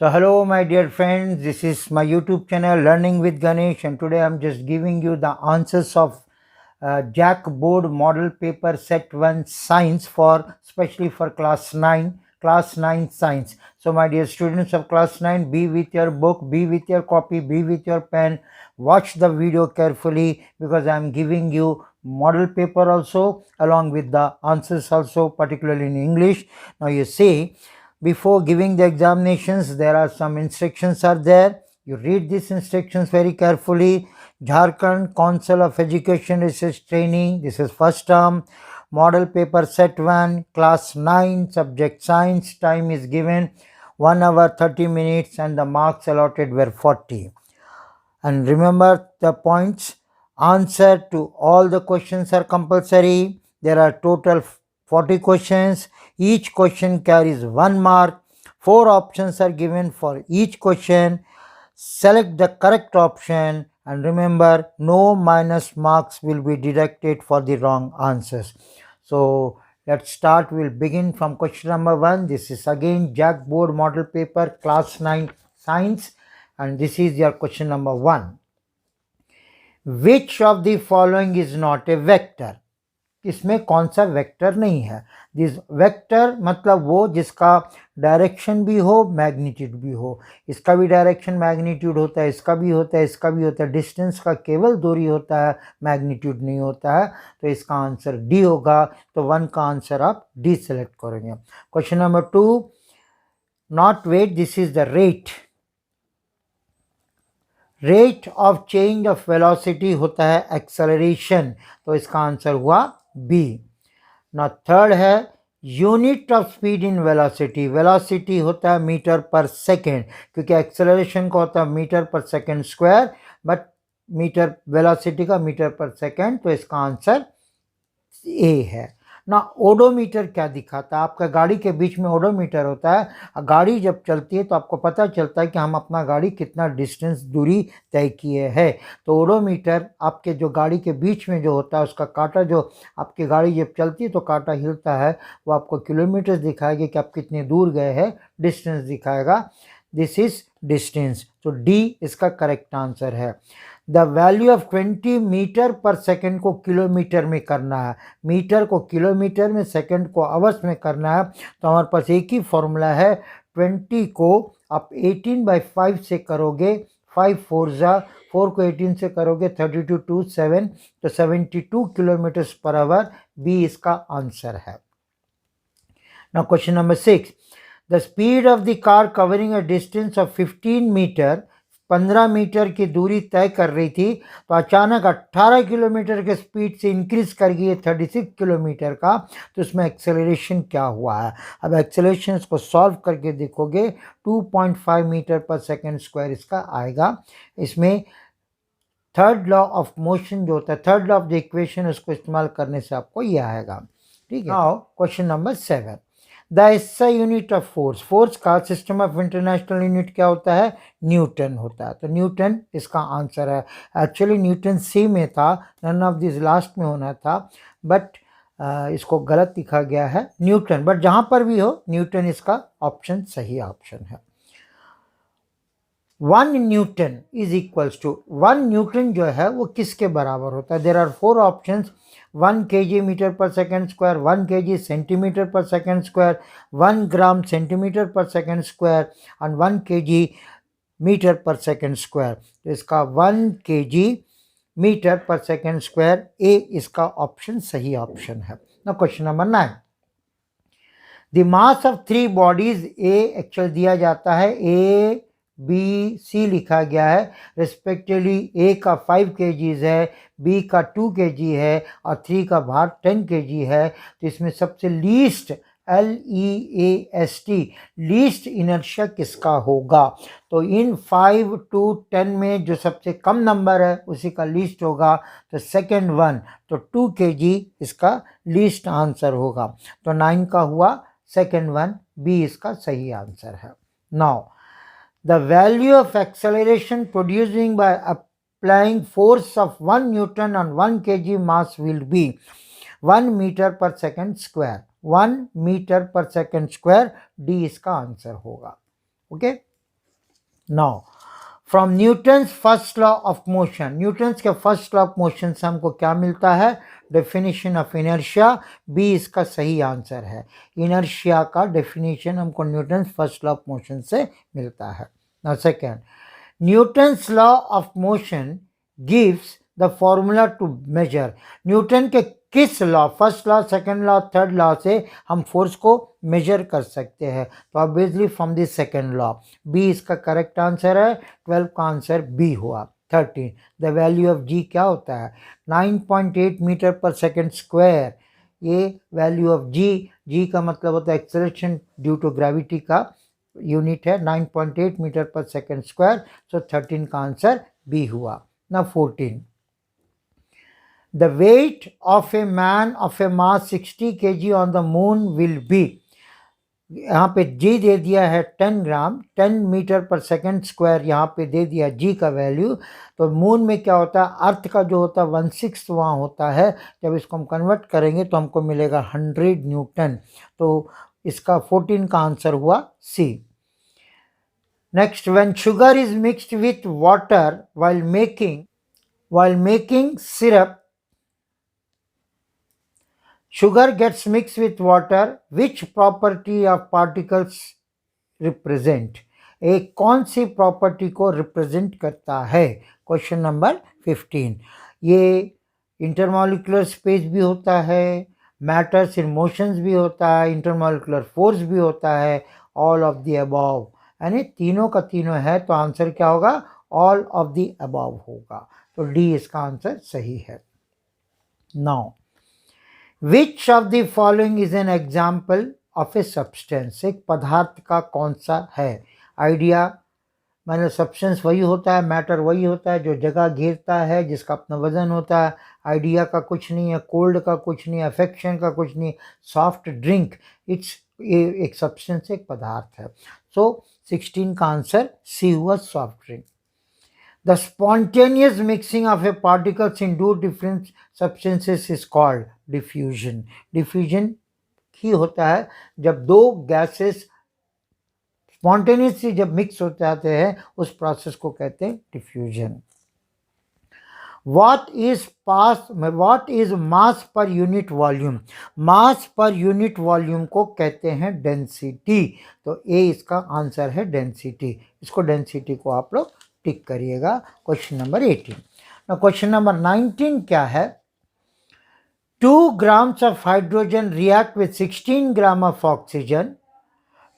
So hello my dear friends, this is my YouTube channel Learning with Ganesh, and today I'm just giving you the answers of Jack Board Model Paper Set 1 Science for especially for class 9 Science. So my dear students of class 9, be with your book, be with your copy, be with your pen, watch the video carefully because I'm giving you model paper also along with the answers also, particularly in English. Now you see, before giving the examinations there are some instructions are there. You read these instructions very carefully. Jharkhand Council of Education Research Training, this is first term, model paper set 1, class 9, subject science. Time is given 1 hour 30 minutes and the marks allotted were 40. And remember the points. Answer to all the questions are compulsory. There are total 40 questions. Each question carries 1 mark. 4 options are given for each question. Select the correct option, and remember, no minus marks will be deducted for the wrong answers. So let's start. We'll begin from question number 1. This is again Jack Board Model Paper Class 9 Science, and this is your question number 1. Which of the following is not a vector? इसमें कौन सा vector नहीं है? This vector मतलब वो जिसका direction भी हो, मैग्नीट्यूड भी हो. इसका भी डायरेक्शन मैग्नीट्यूड होता है, इसका भी होता है, इसका भी होता है. डिस्टेंस का केवल दूरी होता है, मैग्नीट्यूड नहीं होता है. तो इसका आंसर डी होगा. तो 1 का आंसर आप डी सेलेक्ट करेंगे. Question number 2, not wait, this is the rate. Rate of change of velocity होता है एक्सेलरेशन. तो इसका आंसर हुआ बी. ना थर्ड है unit of speed in velocity. Velocity होता है मीटर पर सेकेंड, क्योंकि एक्सेलरेशन का होता है मीटर पर second square, but metre velocity का मीटर पर सेकेंड. तो इसका आंसर ए है ना. ओडोमीटर क्या दिखाता है? आपका गाड़ी के बीच में ओडोमीटर होता है. गाड़ी जब चलती है तो आपको पता चलता है कि हम अपना गाड़ी कितना डिस्टेंस दूरी तय किए है. तो ओडोमीटर आपके जो गाड़ी के बीच में जो होता है उसका कांटा, जो आपकी गाड़ी जब चलती है तो कांटा हिलता है, वो आपको किलोमीटर दिखाएगा कि आप कितने दूर गए हैं, डिस्टेंस दिखाएगा. This is distance. तो डी इसका करेक्ट आंसर है. द वैल्यू ऑफ 20 मीटर पर सेकेंड को किलोमीटर में करना है. मीटर को किलोमीटर में, सेकेंड को आवर्स में करना है. तो हमारे पास एक ही फॉर्मूला है. 20 को आप 18/5 से करोगे, 5 4 जा, 4 को 18 से करोगे 32 2 7, तो 72 किलोमीटर पर आवर. बी इसका आंसर है. Now question number 6, the speed of the car covering a distance of 15 metre, 15 metre की दूरी तय कर रही थी, तो अचानक 18 किलोमीटर के स्पीड से इंक्रीज कर गई है 36 किलोमीटर का. तो इसमें एक्सेलरेशन क्या हुआ है? अब एक्सेलरेशन को सॉल्व करके देखोगे 2.5 मीटर पर सेकेंड स्क्वायर इसका आएगा. इसमें थर्ड लॉ ऑफ मोशन जो होता है, third law of the equation, उसको इस्तेमाल करने से आपको ये आएगा. ठीक है. Now question number 7, the SI unit of force. Force का सिस्टम ऑफ इंटरनेशनल यूनिट क्या होता है? न्यूटन होता है. तो न्यूटन इसका आंसर है. एक्चुअली न्यूटन सी में था, नन ऑफ दिस लास्ट में होना था, बट इसको गलत लिखा गया है न्यूटन. बट जहाँ पर भी हो न्यूटन इसका ऑप्शन सही ऑप्शन है. 1 newton is equals to, 1 newton जो है वो किसके बराबर होता है? There are 4 options. 1 kg metre पर सेकेंड स्क्वायर, 1 kg सेंटीमीटर पर सेकेंड स्क्वायर, 1 ग्राम सेंटीमीटर पर second square, and 1 kg metre पर सेकेंड स्क्वायर. तो इसका 1 kg मीटर पर सेकेंड स्क्वायर, ए इसका ऑप्शन सही ऑप्शन है. ना question number 9, the mass of 3 bodies, A actual दिया जाता है, ए बी सी लिखा गया है रिस्पेक्टिवली. ए का 5 kg है, बी का 2 kg है, और 3 का भार 10 kg है. तो इसमें सबसे लीस्ट, LEAST, लीस्ट इनर्शिया किसका होगा? तो इन 5 to 10 में जो सबसे कम नंबर है उसी का लीस्ट होगा. तो सेकेंड 1, तो 2 kg इसका लीस्ट आंसर होगा. तो 9 का हुआ सेकेंड 1, बी इसका सही आंसर है. Now the value of acceleration producing by applying force of 1 Newton on 1 kg mass will be 1 meter per second square. 1 meter per second square, D इसका answer होगा. Okay. Now from Newton's first law of motion, Newton's के first law of motion से हमको क्या मिलता है? Definition of inertia. B इसका सही आंसर है। इनर्शिया का डेफिनेशन हमको newton's first law of motion से मिलता है। Now second, newton's law of motion gives the formula to measure. Newton के किस law, first law, second law, third law से हम फोर्स को मेजर कर सकते हैं? तो obviously from this second law. B इसका करेक्ट आंसर है। 12 का आंसर बी हुआ। 13, द वैल्यू ऑफ जी क्या होता है? 9.8 मीटर पर सेकेंड स्क्वायर। ये वैल्यू ऑफ जी का मतलब होता है एक्सेलरेशन ड्यू टू ग्रेविटी का यूनिट है, 9.8 मीटर पर सेकेंड स्क्वायर। सो 13 का आंसर बी हुआ। ना 14, the weight of a man of a mass 60 kg on the moon will be, यहाँ पे जी दे दिया है 10 ग्राम, 10 मीटर पर सेकेंड स्क्वायर यहाँ पे दे दिया जी का वैल्यू। तो मून में क्या होता है? अर्थ का जो होता है 1/6 वहाँ होता है। जब इसको हम कन्वर्ट करेंगे तो हमको मिलेगा 100 न्यूटन। तो इसका 14 का आंसर हुआ C. Next, when sugar is mixed with water while making syrup, sugar gets mixed with water, which property of particles represent? एक कौन सी प्रॉपर्टी को रिप्रेजेंट करता है? Question number 15। ये इंटरमॉलिक्यूलर स्पेस भी होता है, मैटर्स इन मोशंस भी होता है, इंटरमॉलिक्यूलर फोर्स भी होता है, ऑल ऑफ द अबव, यानी तीनों का तीनों है। तो आंसर क्या होगा? ऑल ऑफ द अबव होगा। तो डी इसका आंसर सही है। Now, which of the following is an example of a substance? एक पदार्थ का कौन सा है? आइडिया माने सब्सटेंस वही होता है, मैटर वही होता है जो जगह घेरता है, जिसका अपना वजन होता है। आइडिया का कुछ नहीं है, कोल्ड का कुछ नहीं है, अफेक्शन का कुछ नहीं, सॉफ्ट ड्रिंक, एक सब्सटेंस, एक पदार्थ है। सो 16 का आंसर सी हुआ, soft drink. The spontaneous mixing of a particles in two different substances is called diffusion. Diffusion ही होता है जब दो गैसेस स्पॉन्टेनियसली जब मिक्स हो जाते हैं, उस प्रोसेस को कहते हैं diffusion. What is mass per unit volume? Mass per unit volume को कहते हैं डेंसिटी। तो ए इसका आंसर है डेंसिटी। इसको डेंसिटी को आप लोग टिक करिएगा। Question number 18। ना क्वेश्चन नंबर 19 क्या है? 2 grams of hydrogen react with 16 gram of oxygen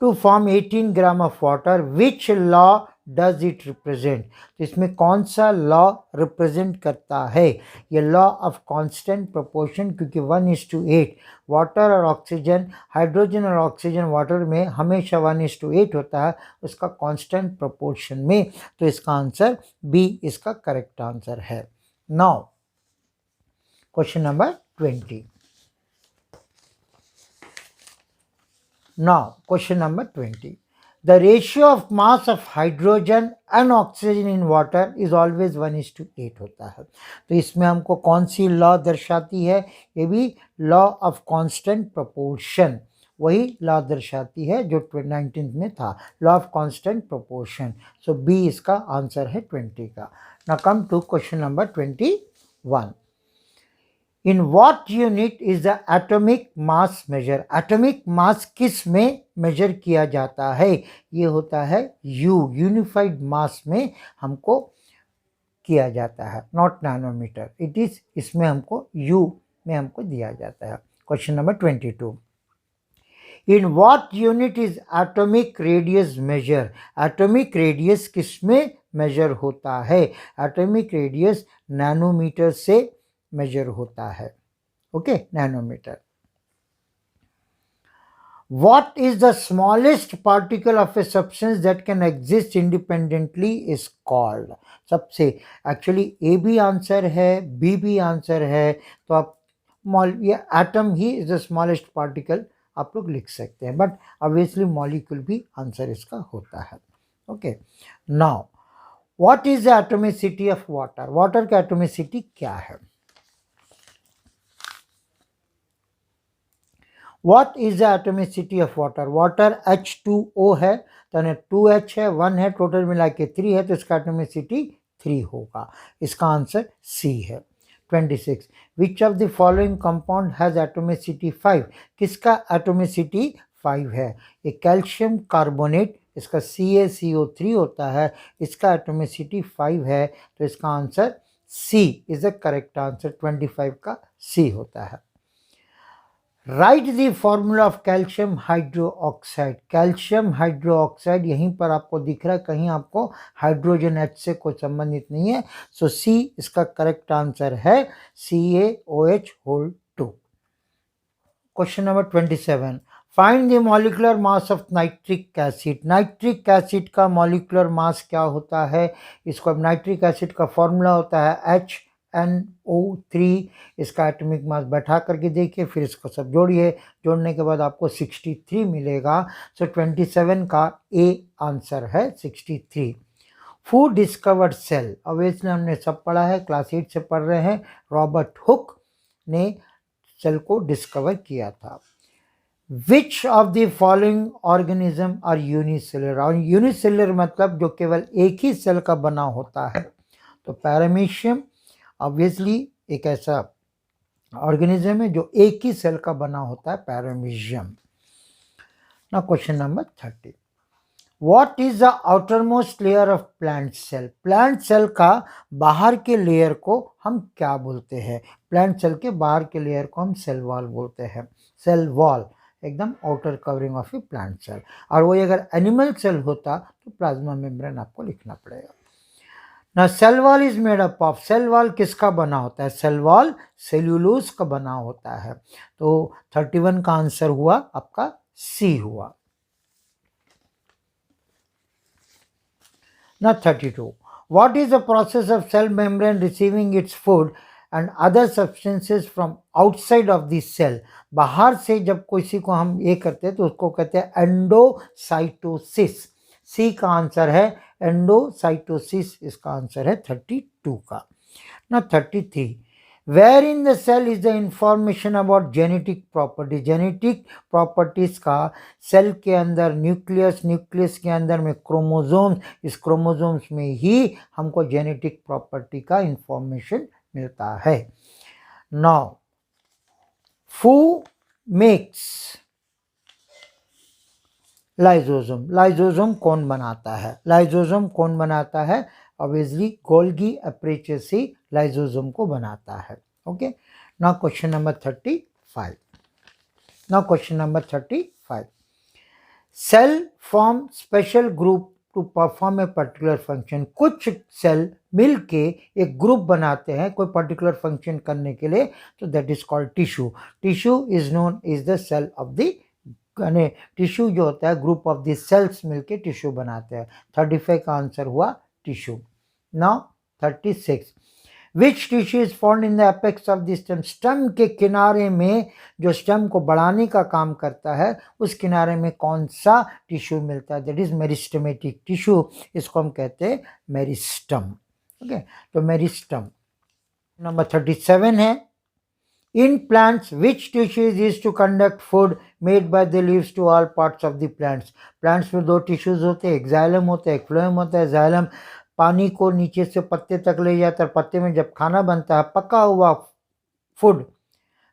to form 18 gram of water. Which law does it represent? तो इसमें कौन सा लॉ रिप्रेजेंट करता है? ये लॉ ऑफ कांस्टेंट प्रोपोर्शन, क्योंकि 1:8 वाटर और ऑक्सीजन, हाइड्रोजन और ऑक्सीजन वाटर में हमेशा 1:8 होता है, उसका कांस्टेंट प्रोपोर्शन में। तो इसका आंसर बी इसका करेक्ट आंसर है। Now question number 20। Now, question number 20. The ratio of mass of hydrogen and oxygen in water is always 1:8 होता है। तो इसमें हमको कौन सी लॉ दर्शाती है? ये भी लॉ ऑफ कांस्टेंट प्रोपोर्शन, वही लॉ दर्शाती है जो 19 में था, law of constant proportion. So B इसका आंसर है 20 का। Now come to question number 21। In what unit is the atomic mass measure? Atomic mass किस में मेजर किया जाता है? ये होता है यू, यूनिफाइड मास में हमको किया जाता है, नॉट नैनोमीटर। इट इज, इसमें हमको यू में हमको दिया जाता है। Question number 22। In what unit is atomic radius measure? Atomic radius किस में मेजर होता है? एटॉमिक रेडियस नैनोमीटर से मेजर होता है। Okay, nanometre. What is the smallest particle of a substance that can exist independently is called? सबसे actually ए भी answer है, बी भी आंसर है, तो आप ये atom he is the smallest particle आप लोग लिख सकते हैं, बट ऑब्वियसली मॉलिक्यूल भी आंसर इसका होता है। Okay, now what is the atomicity of water? Water का एटोमिसिटी क्या है? What is the atomicity of water? Water H2O है, तो 2H है, 1 है, टोटल मिला के 3 है, तो इसका एटोमिसिटी 3 होगा। इसका आंसर सी है। 26. Which of the following compound has atomicity 5? किसका एटोमिसिटी 5 है? ये कैल्शियम कार्बोनेट, इसका CaCO3 होता है, इसका एटोमिसिटी 5 है, तो इसका answer C is the correct answer. 25 का सी होता है। Write the formula of calcium hydroxide. Calcium hydroxide यहीं पर आपको दिख रहा है, कहीं आपको हाइड्रोजन H से कोई संबंधित नहीं है, सो सी इसका करेक्ट आंसर है, CaOH whole 2। Question number 27, find the molecular mass of nitric acid. Nitric acid का मॉलिक्यूलर मास क्या होता है? इसको नाइट्रिक एसिड का फॉर्मूला होता है HNO3। इसका एटॉमिक मास बैठा करके देखिए, फिर इसको सब जोड़िए, जोड़ने के बाद आपको 63 मिलेगा। सो 27 का ए आंसर है 63। फूड डिस्कवर्ड सेल, ऑब्वियसली हमने सब पढ़ा है, क्लास 8 से पढ़ रहे हैं। रॉबर्ट हुक ने सेल को डिस्कवर किया था। Which of the following organism are unicellular? और यूनिसेलर मतलब जो केवल एक ही सेल का बना होता है, तो पैरामीशियम ऑब्वियसली एक ऐसा ऑर्गेनिज्म है जो एक ही सेल का बना होता है, पैरामीशियम। ना question number 30, what is the outermost layer of plant cell? Plant cell का बाहर के लेयर को हम क्या बोलते हैं? प्लांट सेल के बाहर के लेयर को हम सेल वॉल बोलते हैं। सेल वॉल एकदम outer covering of a plant cell. और वही अगर एनिमल सेल होता तो प्लाज्मा मेम्ब्रेन आपको लिखना पड़ेगा ना। Cell wall is made up of, cell wall किसका बना होता है? सेल वॉल सेल्यूलोज का बना होता है। तो 31 का आंसर हुआ आपका सी हुआ ना। 32, what is the process of cell membrane receiving its food and other substances from outside of the cell? बाहर से जब किसी को हम ये करते हैं तो उसको कहते हैं एंडोसाइटोसिस। सी का आंसर है एंडोसाइटोसिस, इसका आंसर है 32 का ना। 33, where in the cell is the information about genetic property? Genetic properties का सेल के अंदर न्यूक्लियस, न्यूक्लियस के अंदर में क्रोमोसोम्स, इस क्रोमोसोम्स में ही हमको जेनेटिक प्रॉपर्टी का इंफॉर्मेशन मिलता है। Now who makes lysosome? Lysosome कौन बनाता है? लाइजोसोम कौन बनाता है? ऑब्वियसली गोल्गी एपरेचर से लाइजोसोम को बनाता है। Okay, now question number 35। Now question number 35, cell form special group to perform a particular function. कुछ सेल मिलके एक ग्रुप बनाते हैं कोई पर्टिकुलर फंक्शन करने के लिए, तो that is called tissue. Tissue is known is the cell of the, tissue जो होता है ग्रुप ऑफ द सेल्स मिलके टिश्यू बनाते हैं। 35 का आंसर हुआ tissue. Now 36, which tissue is found in the apex of the stem? Stem के किनारे में, जो स्टेम को बढ़ाने का काम करता है, उस किनारे में कौन सा टिश्यू मिलता है? दैट इज मेरिस्टेमेटिक टिश्यू, इसको हम कहते हैं मेरिस्टम। ओके, तो मेरिस्टम। नंबर 37 है, in plants which tissue is used to conduct food made by the leaves to all parts of the plants? plants में दो टिश्यूज होते हैं, एक जाइलम होता है, एक फ्लोएम होता है। जाइलम पानी को नीचे से पत्ते तक ले जाता है, पत्ते में जब खाना बनता है, पका हुआ फूड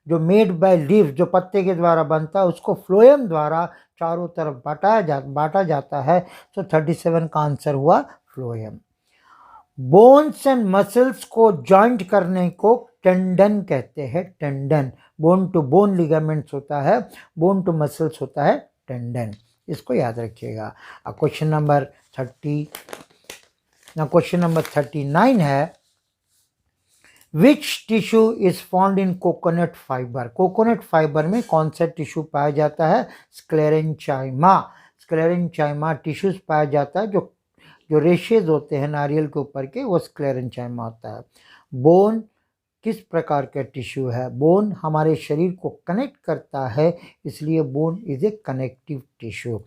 जो मेड बाय लीव्स, जो पत्ते के द्वारा बनता है, उसको फ्लोएम द्वारा चारों तरफ बांटा जाता है। तो 37 का आंसर हुआ फ्लोएम। बोन्स एंड मसल्स को जॉइंट करने को टेंडन कहते हैं, tendon. Bone to bone ligaments होता है, बोन टू मसल्स होता है टेंडन, इसको याद रखिएगा। अब क्वेश्चन नंबर 39 है, which tissue is found in coconut fibre? Coconut fibre में कौन सा टिश्यू पाया जाता है? स्क्लेरेंचाइमा। स्क्लेरेंचाइमा टिश्यूज पाया जाता है, जो रेशेज होते हैं नारियल के ऊपर के, वो स्क्लेरेंचाइमा होता है। बोन किस प्रकार का टिश्यू है? बोन हमारे शरीर को कनेक्ट करता है, इसलिए bone is a connective tissue.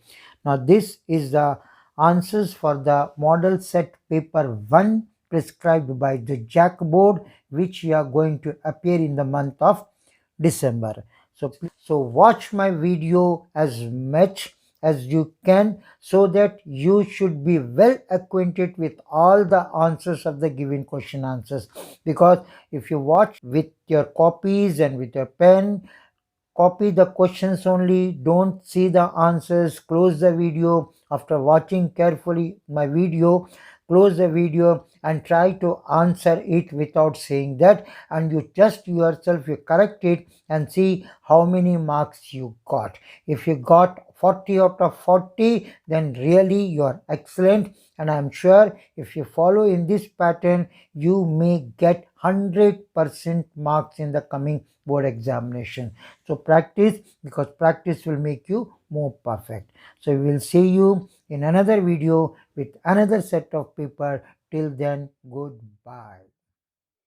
Now this is the answers for the model set paper 1 prescribed by the Jack board, which you are going to appear in the month of December. So watch my video as much as you can, so that you should be well acquainted with all the answers of the given question answers. Because if you watch with your copies and with your pen, copy the questions only, don't see the answers, close the video after watching carefully my video, close the video and try to answer it without saying that, and you just yourself, you correct it and see how many marks you got. If you got 40 out of 40, then really you are excellent, and I'm sure if you follow in this pattern, you may get 100% marks in the coming board examination. So practice, because practice will make you more perfect. So we will see you in another video with another set of paper. Till then, goodbye.